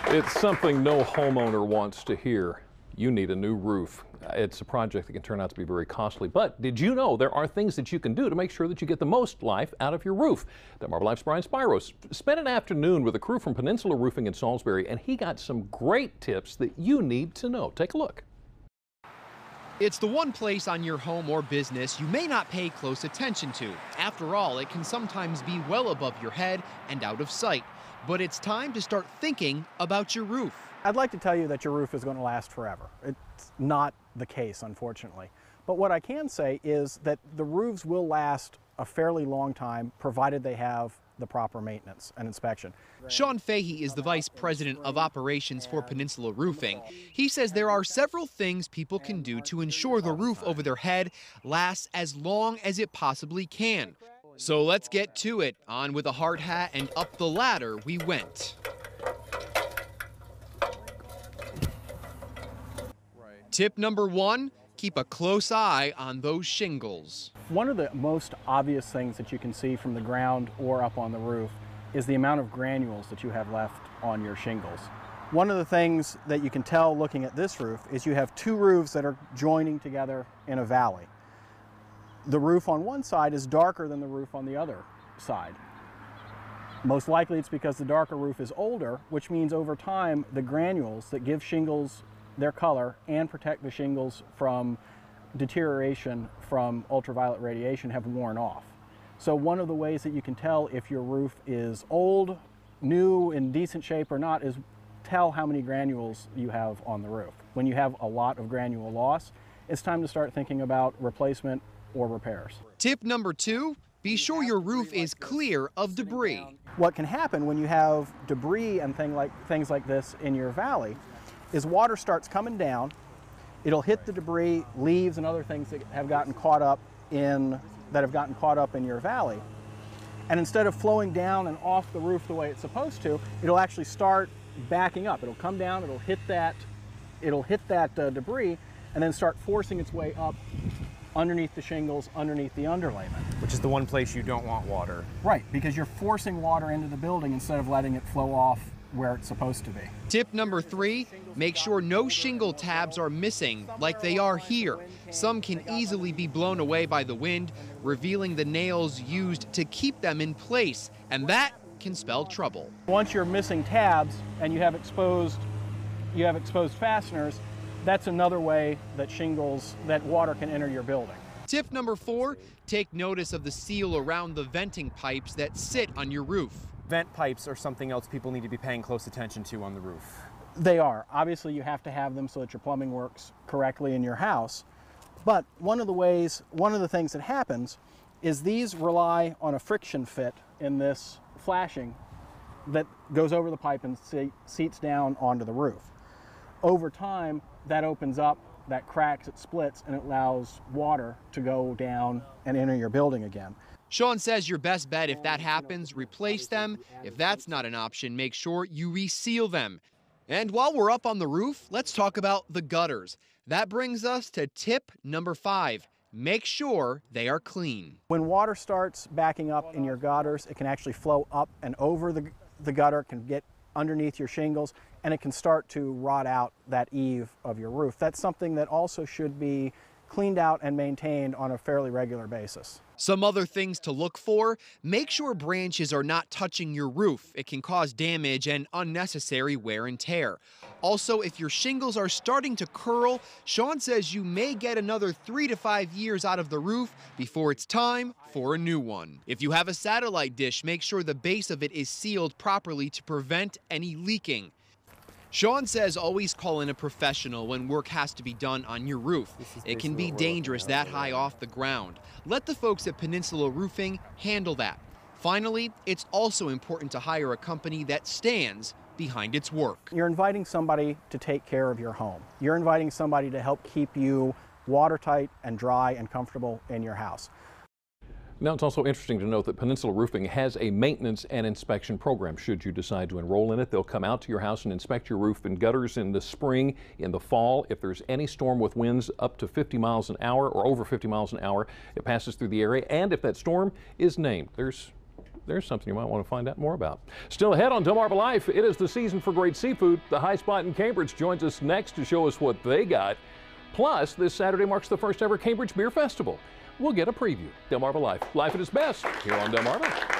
It's something no homeowner wants to hear. You need a new roof. It's a project that can turn out to be very costly, but did you know there are things that you can do to make sure that you get the most life out of your roof? The Marble Life's Brian Spiros spent an afternoon with a crew from Peninsula Roofing in Salisbury, and he got some great tips that you need to know. Take a look. It's the one place on your home or business you may not pay close attention to. After all, it can sometimes be well above your head and out of sight. But it's time to start thinking about your roof. I'd like to tell you that your roof is going to last forever. It's not the case, unfortunately. But what I can say is that the roofs will last a fairly long time, provided they have the proper maintenance and inspection. Sean Fahey is the Vice President of Operations for Peninsula Roofing. He says there are several things people can do to ensure the roof over their head lasts as long as it possibly can. So let's get to it. On with a hard hat and up the ladder we went. Tip number 1, keep a close eye on those shingles. One of the most obvious things that you can see from the ground or up on the roof is the amount of granules that you have left on your shingles. One of the things that you can tell looking at this roof is you have two roofs that are joining together in a valley. The roof on one side is darker than the roof on the other side. Most likely it's because the darker roof is older, which means over time the granules that give shingles their color and protect the shingles from deterioration from ultraviolet radiation have worn off. So one of the ways that you can tell if your roof is old, new, in decent shape or not is tell how many granules you have on the roof. When you have a lot of granule loss, it's time to start thinking about replacement or repairs. Tip number 2, be sure your roof is clear of debris. What can happen when you have debris and things like this in your valley is water starts coming down. It'll hit the debris, leaves, and other things that have gotten caught up in your valley. And instead of flowing down and off the roof the way it's supposed to, it'll actually start backing up. It'll come down, it'll hit that debris, and then start forcing its way up underneath the shingles, underneath the underlayment. Which is the one place you don't want water. Right, because you're forcing water into the building instead of letting it flow off where it's supposed to be. Tip number 3, make sure no shingle tabs are missing like they are here. Some can easily be blown away by the wind, revealing the nails used to keep them in place, and that can spell trouble. Once you're missing tabs and you have exposed fasteners, that's another way that water can enter your building. Tip number 4, take notice of the seal around the venting pipes that sit on your roof. Vent pipes are something else people need to be paying close attention to on the roof. They are. Obviously you have to have them so that your plumbing works correctly in your house. But one of the things that happens is these rely on a friction fit in this flashing that goes over the pipe and seats down onto the roof. Over time, that opens up, that cracks, it splits, and it allows water to go down and enter your building again. Sean says your best bet if that happens, replace them. If that's not an option, make sure you reseal them. And while we're up on the roof, let's talk about the gutters. That brings us to tip number 5. Make sure they are clean. When water starts backing up in your gutters, it can actually flow up and over the gutter, can get underneath your shingles, and it can start to rot out that eave of your roof. That's something that also should be cleaned out and maintained on a fairly regular basis. Some other things to look for: make sure branches are not touching your roof. It can cause damage and unnecessary wear and tear. Also, if your shingles are starting to curl, Sean says you may get another 3 to 5 years out of the roof before it's time for a new one. If you have a satellite dish, make sure the base of it is sealed properly to prevent any leaking. Sean says always call in a professional when work has to be done on your roof. It can be dangerous that high off the ground. Let the folks at Peninsula Roofing handle that. Finally, it's also important to hire a company that stands behind its work. You're inviting somebody to take care of your home. You're inviting somebody to help keep you watertight and dry and comfortable in your house. Now, it's also interesting to note that Peninsula Roofing has a maintenance and inspection program. Should you decide to enroll in it, they'll come out to your house and inspect your roof and gutters in the spring, in the fall. If there's any storm with winds up to 50 miles an hour or over 50 miles an hour, it passes through the area. And if that storm is named, there's something you might want to find out more about. Still ahead on Delmarva Life, it is the season for great seafood. The High Spot in Cambridge joins us next to show us what they got. Plus, this Saturday marks the first ever Cambridge Beer Festival. We'll get a preview. Delmarva Life, life at its best, here on Delmarva.